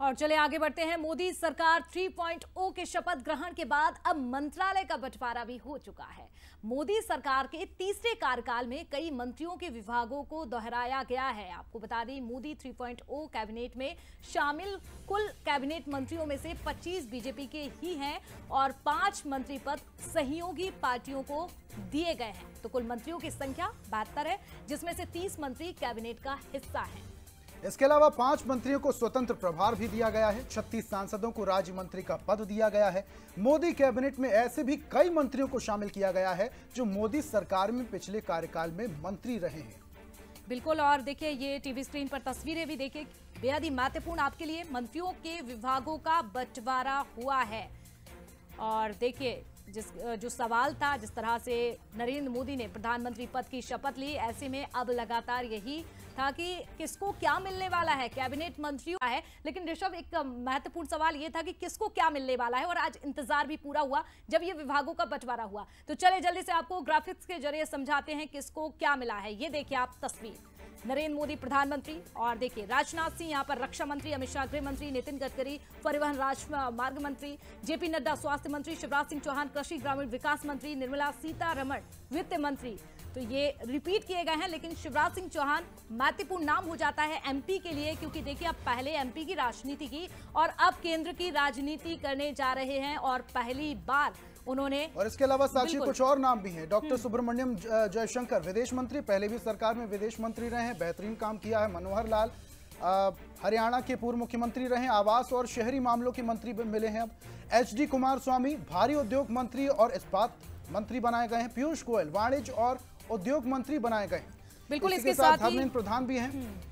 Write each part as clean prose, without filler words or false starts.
और चले आगे बढ़ते हैं। मोदी सरकार 3.0 के शपथ ग्रहण के बाद अब मंत्रालय का बंटवारा भी हो चुका है। मोदी सरकार के तीसरे कार्यकाल में कई मंत्रियों के विभागों को दोहराया गया है। आपको बता दें, मोदी 3.0 कैबिनेट में शामिल कुल कैबिनेट मंत्रियों में से 25 बीजेपी के ही हैं और 5 मंत्री पद सहयोगी पार्टियों को दिए गए हैं। तो कुल मंत्रियों की संख्या 72 है, जिसमें से 30 मंत्री कैबिनेट का हिस्सा हैं। इसके अलावा 5 मंत्रियों को स्वतंत्र प्रभार भी दिया गया है। 36 सांसदों को राज्य मंत्री का पद दिया गया है। मोदी कैबिनेट में ऐसे भी कई मंत्रियों को शामिल किया गया है जो मोदी सरकार में पिछले कार्यकाल में मंत्री रहे हैं। बिल्कुल, और देखिए ये टीवी स्क्रीन पर तस्वीरें भी देखिए, बेहद ही महत्वपूर्ण आपके लिए मंत्रियों के विभागों का बंटवारा हुआ है। और देखिए जो सवाल था, जिस तरह से नरेंद्र मोदी ने प्रधानमंत्री पद की शपथ ली, ऐसे में अब लगातार यही था कि किसको क्या मिलने वाला है। कैबिनेट मंत्रियों का है, लेकिन ऋषभ एक महत्वपूर्ण सवाल ये था कि किसको क्या मिलने वाला है। और आज इंतजार भी पूरा हुआ जब ये विभागों का बंटवारा हुआ। तो चले जल्दी से आपको ग्राफिक्स के जरिए समझाते हैं किसको क्या मिला है। ये देखिए आप तस्वीर, नरेंद्र मोदी प्रधानमंत्री, और देखिए राजनाथ सिंह यहाँ पर रक्षा मंत्री, अमित शाह गृह मंत्री, नितिन गडकरी परिवहन राजमार्ग मंत्री, जेपी नड्डा स्वास्थ्य मंत्री, शिवराज सिंह चौहान कृषि ग्रामीण विकास मंत्री, निर्मला सीतारमण वित्त मंत्री। तो ये रिपीट किए गए हैं, लेकिन शिवराज सिंह चौहान महत्वपूर्ण नाम हो जाता है एमपी के लिए, क्योंकि देखिए अब पहले एमपी की राजनीति की और अब केंद्र की राजनीति करने जा रहे हैं और पहली बार उन्होंने। और इसके अलावा साक्षी कुछ और नाम भी हैं। डॉक्टर सुब्रमण्यम जयशंकर विदेश मंत्री, पहले भी सरकार में विदेश मंत्री रहे हैं, बेहतरीन काम किया है। मनोहर लाल हरियाणा के पूर्व मुख्यमंत्री रहे, आवास और शहरी मामलों के मंत्री मिले हैं। अब HD कुमारस्वामी भारी उद्योग मंत्री और इस्पात मंत्री बनाए गए हैं। पीयूष गोयल वाणिज्य और उद्योग मंत्री बनाए गए हैं। बिल्कुल, इसके साथ धर्मेंद्र प्रधान भी हैं।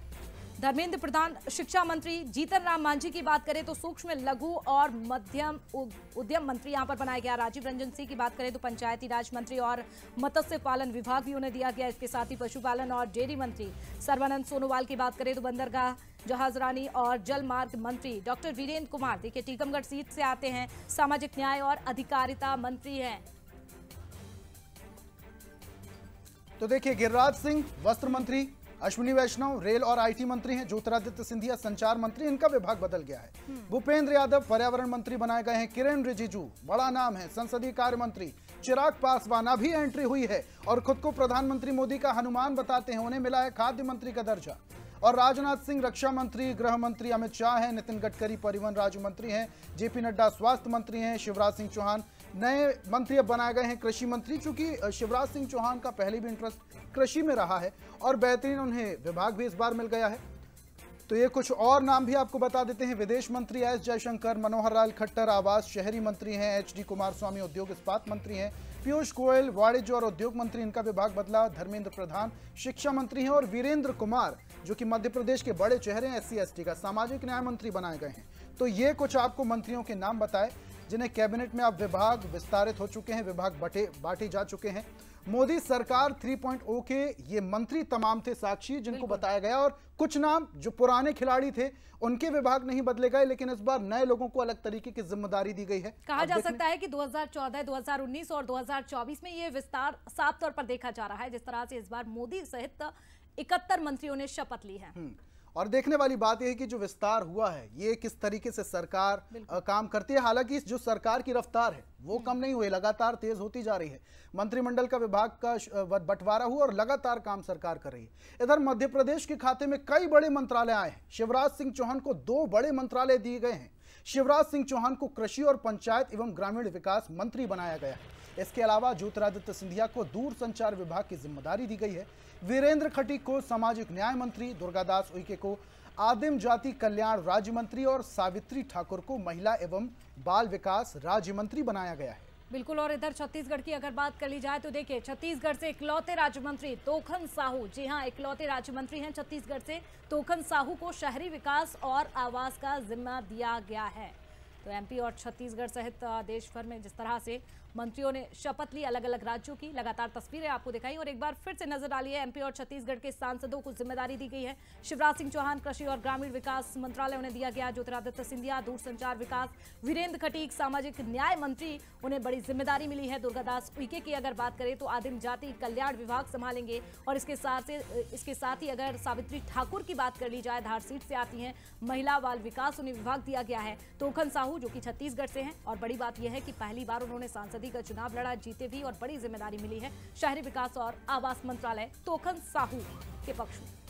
धर्मेंद्र प्रधान शिक्षा मंत्री, जीतन राम मांझी की बात करें तो सूक्ष्म लघु और मध्यम उद्यम मंत्री यहां पर बनाया गया। राजीव रंजन सिंह की बात करें तो पंचायती राज मंत्री और मत्स्य पालन विभाग भी उन्हें दिया गया। इसके साथ ही पशुपालन और डेयरी मंत्री सर्बानंद सोनोवाल की बात करें तो बंदरगाह, जहाजरानी और जल मार्ग मंत्री डॉक्टर वीरेंद्र कुमार, देखिए टीकमगढ़ सीट से आते हैं, सामाजिक न्याय और अधिकारिता मंत्री हैं। तो देखिए गिरिराज सिंह वस्त्र मंत्री, अश्विनी वैष्णव रेल और IT मंत्री हैं, ज्योतिरादित्य सिंधिया संचार मंत्री, इनका विभाग बदल गया है। भूपेंद्र यादव पर्यावरण मंत्री बनाए गए हैं। किरेन रिजिजू बड़ा नाम है, संसदीय कार्य मंत्री। चिराग पासवान अभी एंट्री हुई है और खुद को प्रधानमंत्री मोदी का हनुमान बताते हैं, उन्हें मिला है खाद्य मंत्री का दर्जा। और राजनाथ सिंह रक्षा मंत्री, गृह मंत्री अमित शाह हैं, नितिन गडकरी परिवहन राज्य मंत्री हैं, जेपी नड्डा स्वास्थ्य मंत्री हैं, शिवराज सिंह चौहान नए मंत्री अब बनाए गए हैं कृषि मंत्री, चूंकि शिवराज सिंह चौहान का पहले भी इंटरेस्ट कृषि में रहा है और बेहतरीन उन्हें विभाग भी इस बार मिल गया है। तो ये कुछ और नाम भी आपको बता देते हैं। विदेश मंत्री S जयशंकर, मनोहर लाल खट्टर आवास शहरी मंत्री हैं, HD कुमारस्वामी उद्योग इस्पात मंत्री हैं, पीयूष गोयल वाणिज्य और उद्योग मंत्री, इनका विभाग बदला। धर्मेंद्र प्रधान शिक्षा मंत्री हैं और वीरेंद्र कुमार जो कि मध्य प्रदेश के बड़े चेहरे हैं, SC ST का सामाजिक न्याय मंत्री बनाए गए हैं। तो ये कुछ आपको मंत्रियों के नाम बताए जिन्हें कैबिनेट में अब विभाग विस्तारित हो चुके हैं, विभाग बांटे जा चुके हैं। मोदी सरकार 3.0 के ये मंत्री तमाम थे साक्षी, जिनको बताया गया। और कुछ नाम जो पुराने खिलाड़ी थे उनके विभाग नहीं बदले गए, लेकिन इस बार नए लोगों को अलग तरीके की जिम्मेदारी दी गई है। कहा जा सकता है कि 2014, 2019 और 2024 में ये विस्तार साफ तौर पर देखा जा रहा है, जिस तरह से इस बार मोदी सहित 71 मंत्रियों ने शपथ ली है। और देखने वाली बात यह है कि जो विस्तार हुआ है ये किस तरीके से सरकार काम करती है। हालांकि जो सरकार की रफ्तार है वो कम नहीं हुई, लगातार तेज होती जा रही है। मंत्रिमंडल का विभाग का बंटवारा हुआ और लगातार काम सरकार कर रही है। इधर मध्य प्रदेश के खाते में कई बड़े मंत्रालय आए हैं। शिवराज सिंह चौहान को 2 बड़े मंत्रालय दिए गए हैं। शिवराज सिंह चौहान को कृषि और पंचायत एवं ग्रामीण विकास मंत्री बनाया गया है। इसके अलावा ज्योतिरादित्य सिंधिया को दूरसंचार विभाग की जिम्मेदारी दी गई है। वीरेंद्र खटीक को सामाजिक न्याय मंत्री, दुर्गादास उइके को आदिम जाति कल्याण राज्य मंत्री और सावित्री ठाकुर को महिला एवं बाल विकास राज्य मंत्री बनाया गया है। बिल्कुल, और इधर छत्तीसगढ़ की अगर बात कर ली जाए तो देखिए छत्तीसगढ़ से इकलौते राज्य मंत्री तोखन साहू, जी हां इकलौते राज्य मंत्री हैं छत्तीसगढ़ से, तोखन साहू को शहरी विकास और आवास का जिम्मा दिया गया है। तो एमपी और छत्तीसगढ़ सहित देश भर में जिस तरह से मंत्रियों ने शपथ ली, अलग अलग राज्यों की लगातार तस्वीरें आपको दिखाई। और एक बार फिर से नजर डालिए, एमपी और छत्तीसगढ़ के सांसदों को जिम्मेदारी दी गई है। शिवराज सिंह चौहान कृषि और ग्रामीण विकास मंत्रालय उन्हें दिया गया, ज्योतिरादित्य सिंधिया दूरसंचार विकास, वीरेंद्र खटीक सामाजिक न्याय मंत्री उन्हें बड़ी जिम्मेदारी मिली है। दुर्गादास उइके की अगर बात करें तो आदिम जाति कल्याण विभाग संभालेंगे। और इसके साथ ही अगर सावित्री ठाकुर की बात कर ली जाए, धार सीट से आती हैं, महिला बाल विकास उन्हें विभाग दिया गया है। तोखन साहू जो कि छत्तीसगढ़ से हैं, और बड़ी बात यह है कि पहली बार उन्होंने सांसदी का चुनाव लड़ा, जीते भी, और बड़ी जिम्मेदारी मिली है शहरी विकास और आवास मंत्रालय तोखन साहू के पक्ष में।